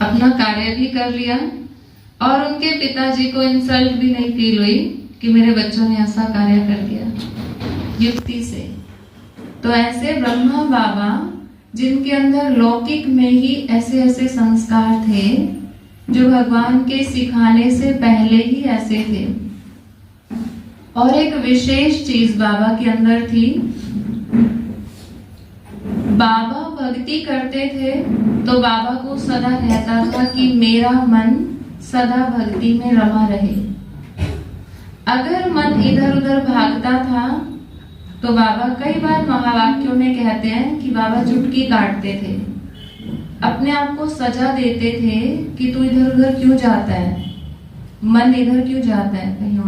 अपना कार्य भी कर लिया और उनके पिताजी को इंसल्ट भी नहीं फील हुई कि मेरे बच्चों ने ऐसा कार्य कर दिया युक्ति से। तो ऐसे ब्रह्मा बाबा जिनके अंदर लौकिक में ही ऐसे ऐसे संस्कार थे जो भगवान के सिखाने से पहले ही ऐसे थे। और एक विशेष चीज बाबा के अंदर थी, बाबा भक्ति करते थे तो बाबा को सदा रहता था कि मेरा मन सदा भक्ति में रमा रहे। अगर मन इधर उधर भागता था तो बाबा कई बार महावाक्यों में कहते हैं कि बाबा चुटकी काटते थे, अपने आप को सजा देते थे कि तू इधर उधर क्यों जाता है, मन इधर क्यों जाता है कहीं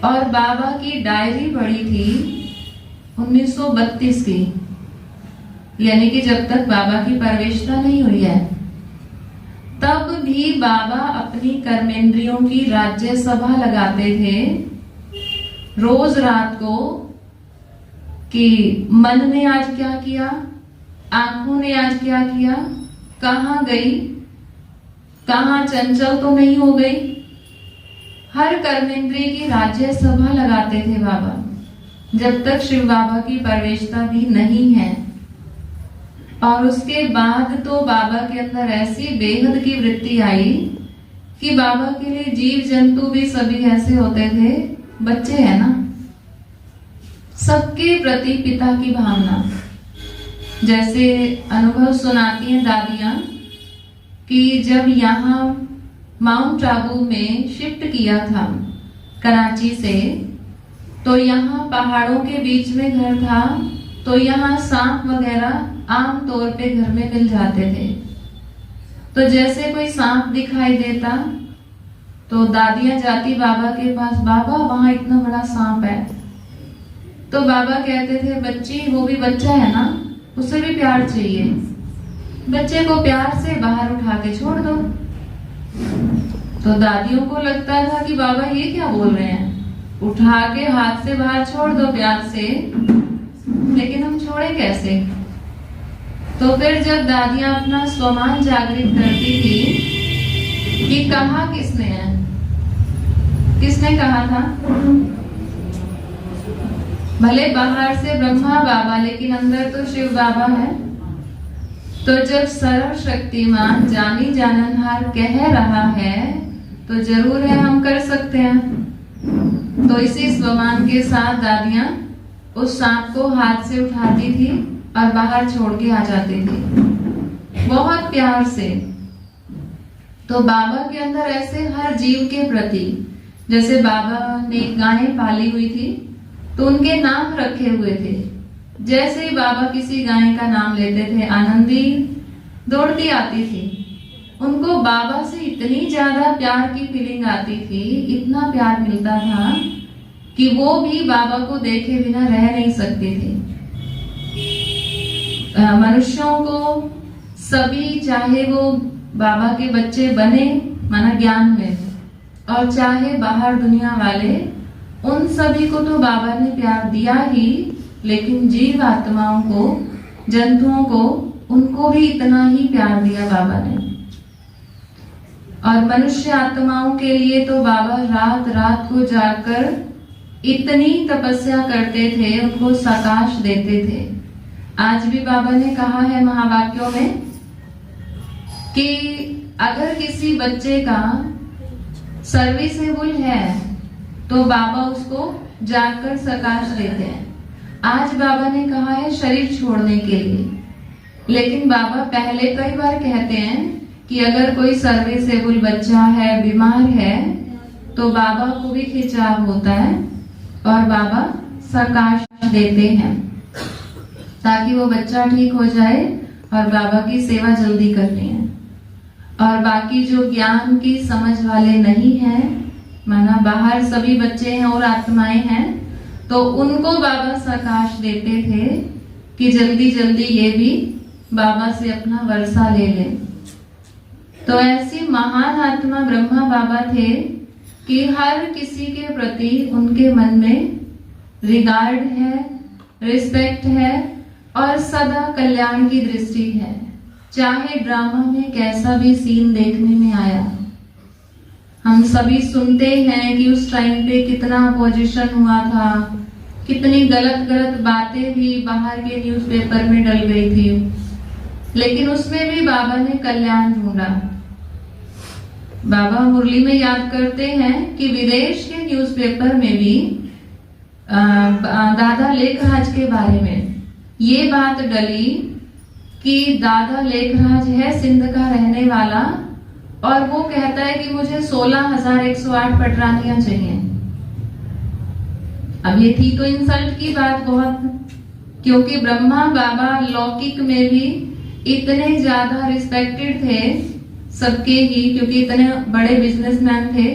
और बाबा की डायरी पड़ी थी 1932 की, यानी कि जब तक बाबा की प्रवेशता नहीं हुई है, तब भी बाबा अपनी कर्मेंद्रियों की राज्य सभा लगाते थे रोज रात को कि मन ने आज क्या किया, आंखों ने आज क्या किया, कहाँ गई, कहाँ चंचल तो नहीं हो गई। हर कर्मेंद्रिय की राज्य सभा लगाते थे बाबा, जब तक शिव बाबा की प्रवेशता भी नहीं है। और उसके बाद तो बाबा के अंदर ऐसी बेहद की वृत्ति आई कि बाबा के लिए जीव जंतु भी सभी ऐसे होते थे, बच्चे हैं ना, सबके प्रति पिता की भावना। जैसे अनुभव सुनाती हैं दादियां कि जब यहाँ माउंट आबू में शिफ्ट किया था कराची से, तो यहाँ पहाड़ों के बीच में घर था, तो यहाँ सांप वगैरह आम तौर पे घर में मिल जाते थे। तो जैसे कोई सांप दिखाई देता तो दादियां जाती बाबा के पास, बाबा वहां इतना बड़ा सांप है। तो बाबा कहते थे बच्ची वो भी बच्चा है ना, उसे भी प्यार चाहिए, बच्चे को प्यार से बाहर उठा के छोड़ दो। तो दादियों को लगता था कि बाबा ये क्या बोल रहे हैं, उठा के हाथ से बाहर छोड़ दो प्यार से, लेकिन हम छोड़े कैसे। तो फिर जब दादियां अपना स्वमान जागृत करती थी कि कहा किसने है, किसने कहा था, भले बाहर से ब्रह्मा बाबा लेकिन अंदर तो शिव बाबा है। तो जब सर्वशक्तिमान जानी जाननहार कह रहा है तो जरूर है हम कर सकते हैं। तो इसी स्वमान के साथ दादियां उस सांप को हाथ से उठाती थी और बाहर छोड़ के आ जाती थी बहुत प्यार से। तो बाबा के अंदर ऐसे हर जीव के प्रति, जैसे बाबा ने गायें पाली हुई थी तो उनके नाम रखे हुए थे। जैसे ही बाबा किसी गाय का नाम लेते थे आनंदी दौड़ती आती थी, उनको बाबा से इतनी ज्यादा प्यार की फीलिंग आती थी, इतना प्यार मिलता था कि वो भी बाबा को देखे बिना रह नहीं सकते थे। मनुष्यों को सभी, चाहे वो बाबा के बच्चे बने माना ज्ञान में, और चाहे बाहर दुनिया वाले, उन सभी को तो बाबा ने प्यार दिया ही, लेकिन जीव आत्माओं को, जंतुओं को, उनको भी इतना ही प्यार दिया बाबा ने। और मनुष्य आत्माओं के लिए तो बाबा रात रात को जाकर इतनी तपस्या करते थे, उनको सकाश देते थे। आज भी बाबा ने कहा है महावाक्यों में कि अगर किसी बच्चे का सर्विसेबल है तो बाबा उसको जाकर सकाश देते हैं। आज बाबा ने कहा है शरीर छोड़ने के लिए, लेकिन बाबा पहले कई बार कहते हैं कि अगर कोई सर्विसेबल बच्चा है, बीमार है, तो बाबा को भी खिंचाव होता है और बाबा सकाश देते हैं ताकि वो बच्चा ठीक हो जाए और बाबा की सेवा जल्दी करनी है। और बाकी जो ज्ञान की समझ वाले नहीं हैं, माना बाहर सभी बच्चे हैं और आत्माएं हैं, तो उनको बाबा सकाश देते थे कि जल्दी जल्दी ये भी बाबा से अपना वर्षा ले ले। तो ऐसी महान आत्मा ब्रह्मा बाबा थे कि हर किसी के प्रति उनके मन में रिगार्ड है, रिस्पेक्ट है और सदा कल्याण की दृष्टि है। चाहे ड्रामा में कैसा भी सीन देखने में आया, हम सभी सुनते हैं कि उस टाइम पे कितना अपोजिशन हुआ था, कितनी गलत गलत बातें भी बाहर के न्यूज़पेपर में डल गई थी, लेकिन उसमें भी बाबा ने कल्याण ढूंढा। बाबा मुरली में याद करते हैं कि विदेश के न्यूज़पेपर में भी दादा लेखराज के बारे में ये बात डली कि दादा लेखराज है सिंध का रहने वाला और वो कहता है कि मुझे 16,108 पटरानियां चाहिए। अब ये थी तो इंसल्ट की बात बहुत, क्योंकि ब्रह्मा बाबा लौकिक में भी इतने ज्यादा रिस्पेक्टेड थे सबके ही, क्योंकि इतने बड़े बिजनेसमैन थे,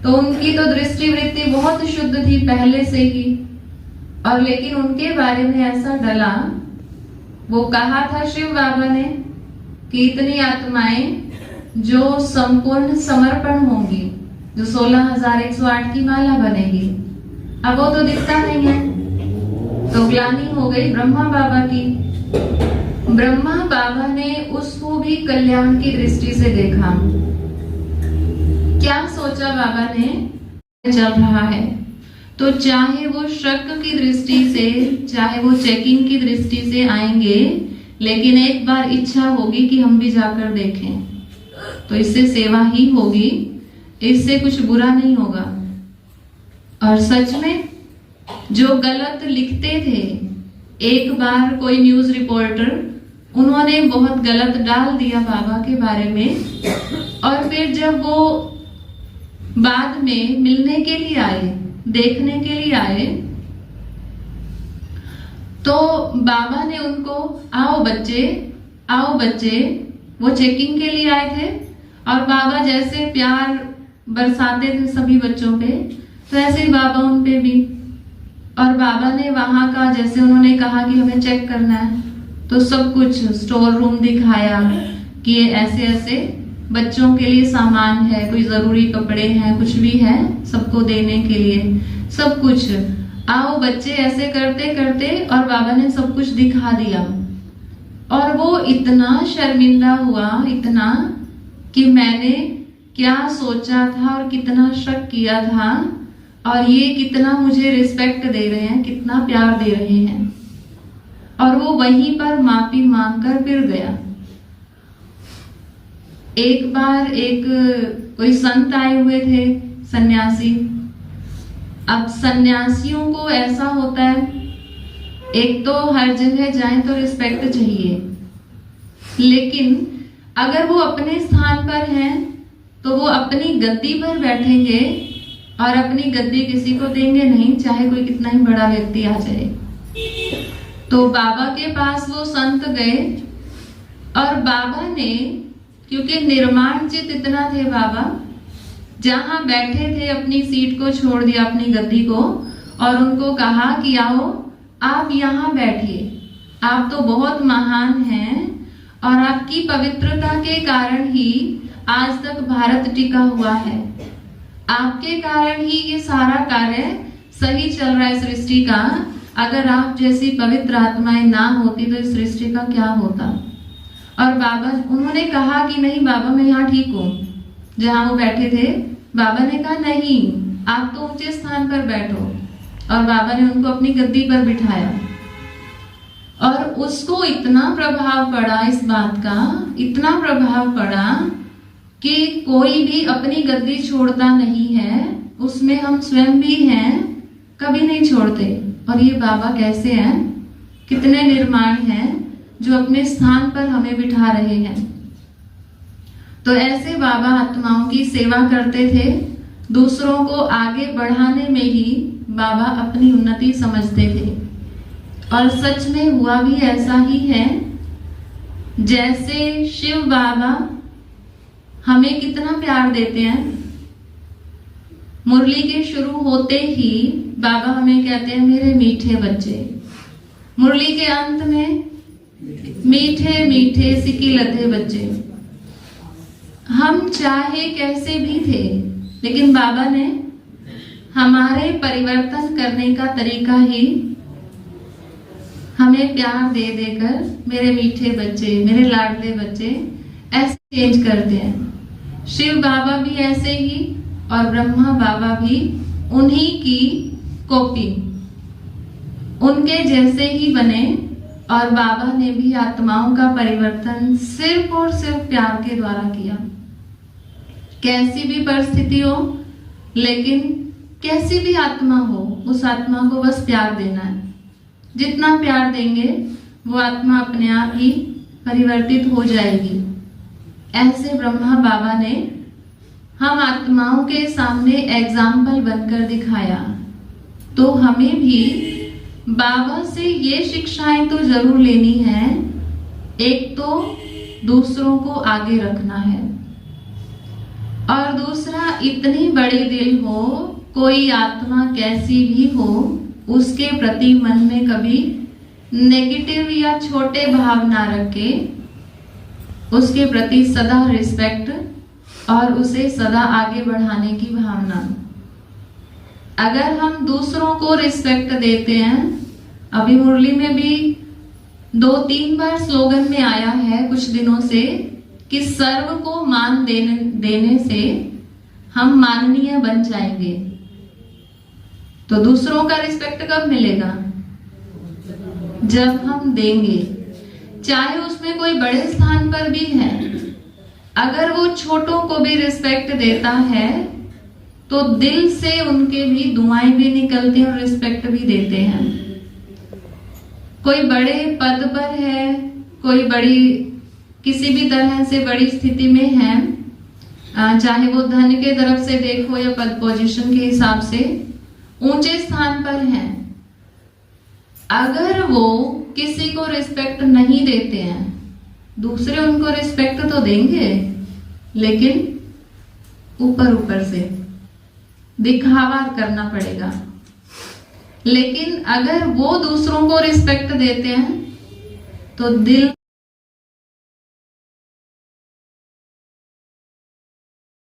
तो उनकी तो दृष्टि वृत्ति बहुत शुद्ध थी पहले से ही। और लेकिन उनके बारे में ऐसा डला, वो कहा था शिव बाबा ने कि इतनी आत्माएं जो संपूर्ण समर्पण होंगी, जो 16,108 की माला बनेगी, अब वो तो दिखता नहीं है। तो ग्लानि हो गई ब्रह्मा बाबा की। ब्रह्मा बाबा ने उसको भी कल्याण की दृष्टि से देखा। क्या सोचा बाबा ने, चल रहा है तो चाहे वो शक की दृष्टि से, चाहे वो चेकिंग की दृष्टि से आएंगे, लेकिन एक बार इच्छा होगी कि हम भी जाकर देखें, तो इससे सेवा ही होगी, इससे कुछ बुरा नहीं होगा। और सच में जो गलत लिखते थे, एक बार कोई न्यूज रिपोर्टर, उन्होंने बहुत गलत डाल दिया बाबा के बारे में, और फिर जब वो बाद में मिलने के लिए आए, देखने के लिए आए, तो बाबा ने उनको आओ बच्चे, आओ बच्चे, वो चेकिंग के लिए आए थे, और बाबा जैसे प्यार बरसाते थे सभी बच्चों पे, तो ऐसे ही बाबा उन पे भी। और बाबा ने वहां का, जैसे उन्होंने कहा कि हमें चेक करना है, तो सब कुछ स्टोर रूम दिखाया कि ये ऐसे ऐसे बच्चों के लिए सामान है, कोई जरूरी कपड़े हैं, कुछ भी है सबको देने के लिए, सब कुछ, आओ बच्चे, ऐसे करते करते, और बाबा ने सब कुछ दिखा दिया। और वो इतना शर्मिंदा हुआ, इतना, कि मैंने क्या सोचा था और कितना शक किया था, और ये कितना मुझे रिस्पेक्ट दे रहे हैं, कितना प्यार दे रहे हैं। और वो वहीं पर माफी मांगकर फिर गया। एक बार एक कोई संत आए हुए थे, सन्यासी। अब सन्यासियों को ऐसा होता है, एक तो हर जगह जाएं तो रिस्पेक्ट चाहिए, लेकिन अगर वो अपने स्थान पर हैं तो वो अपनी गद्दी पर बैठेंगे और अपनी गद्दी किसी को देंगे नहीं, चाहे कोई कितना ही बड़ा व्यक्ति आ जाए। तो बाबा के पास वो संत गए, और बाबा ने, क्योंकि निर्माण चित इतना थे बाबा, जहां बैठे थे अपनी सीट को छोड़ दिया, अपनी गद्दी को, और उनको कहा कि आओ आप यहाँ बैठिए, आप तो बहुत महान हैं, और आपकी पवित्रता के कारण ही आज तक भारत टिका हुआ है, आपके कारण ही ये सारा कार्य सही चल रहा है सृष्टि का। अगर आप जैसी पवित्र आत्माएं ना होती तो इस सृष्टि का क्या होता। और बाबा, उन्होंने कहा कि नहीं बाबा मैं यहाँ ठीक हूँ, जहाँ वो बैठे थे। बाबा ने कहा नहीं, आप तो ऊंचे स्थान पर बैठो, और बाबा ने उनको अपनी गद्दी पर बिठाया। और उसको इतना प्रभाव पड़ा इस बात का, इतना प्रभाव पड़ा कि कोई भी अपनी गद्दी छोड़ता नहीं है, उसमें हम स्वयं भी हैं, कभी नहीं छोड़ते। और ये बाबा कैसे हैं, कितने निर्माण हैं जो अपने स्थान पर हमें बिठा रहे हैं। तो ऐसे बाबा आत्माओं की सेवा करते थे, दूसरों को आगे बढ़ाने में ही बाबा अपनी उन्नति समझते थे। और सच में हुआ भी ऐसा ही है, जैसे शिव बाबा हमें कितना प्यार देते हैं। मुरली के शुरू होते ही बाबा हमें कहते हैं मेरे मीठे बच्चे, मुरली के अंत में मीठे मीठे सिकिलते बच्चे। हम चाहे कैसे भी थे, लेकिन बाबा ने हमारे परिवर्तन करने का तरीका ही हमें प्यार दे देकर मेरे मीठे बच्चे, मेरे लाडले बच्चे ऐसे चेंज करते हैं। शिव बाबा भी ऐसे ही और ब्रह्मा बाबा भी उन्हीं की कॉपी, उनके जैसे ही बने। और बाबा ने भी आत्माओं का परिवर्तन सिर्फ और सिर्फ प्यार के द्वारा किया। कैसी भी परिस्थिति हो, लेकिन कैसी भी आत्मा हो, उस आत्मा को बस प्यार देना है। जितना प्यार देंगे वो आत्मा अपने आप ही परिवर्तित हो जाएगी। ऐसे ब्रह्मा बाबा ने हम आत्माओं के सामने एग्जाम्पल बनकर दिखाया। तो हमें भी बाबा से ये शिक्षाएं तो जरूर लेनी है। एक तो दूसरों को आगे रखना है, और दूसरा इतनी बड़ी दिल हो, कोई आत्मा कैसी भी हो, उसके प्रति मन में कभी नेगेटिव या छोटे भाव ना रखे। उसके प्रति सदा रिस्पेक्ट और उसे सदा आगे बढ़ाने की भावना। अगर हम दूसरों को रिस्पेक्ट देते हैं, अभी मुरली में भी 2-3 बार स्लोगन में आया है कुछ दिनों से कि सर्व को मान देने से हम माननीय बन जाएंगे। तो दूसरों का रिस्पेक्ट कब मिलेगा? जब हम देंगे, चाहे उसमें कोई बड़े स्थान पर भी है। अगर वो छोटों को भी रिस्पेक्ट देता है तो दिल से उनके भी दुआएं भी निकलती हैं और रिस्पेक्ट भी देते हैं। कोई बड़े पद पर है, कोई बड़ी किसी भी तरह से बड़ी स्थिति में है, चाहे वो धन के तरफ से देखो या पद पोजीशन के हिसाब से ऊंचे स्थान पर है। अगर वो किसी को रिस्पेक्ट नहीं देते हैं, दूसरे उनको रिस्पेक्ट तो देंगे, लेकिन ऊपर ऊपर से दिखावा करना पड़ेगा। लेकिन अगर वो दूसरों को रिस्पेक्ट देते हैं तो दिल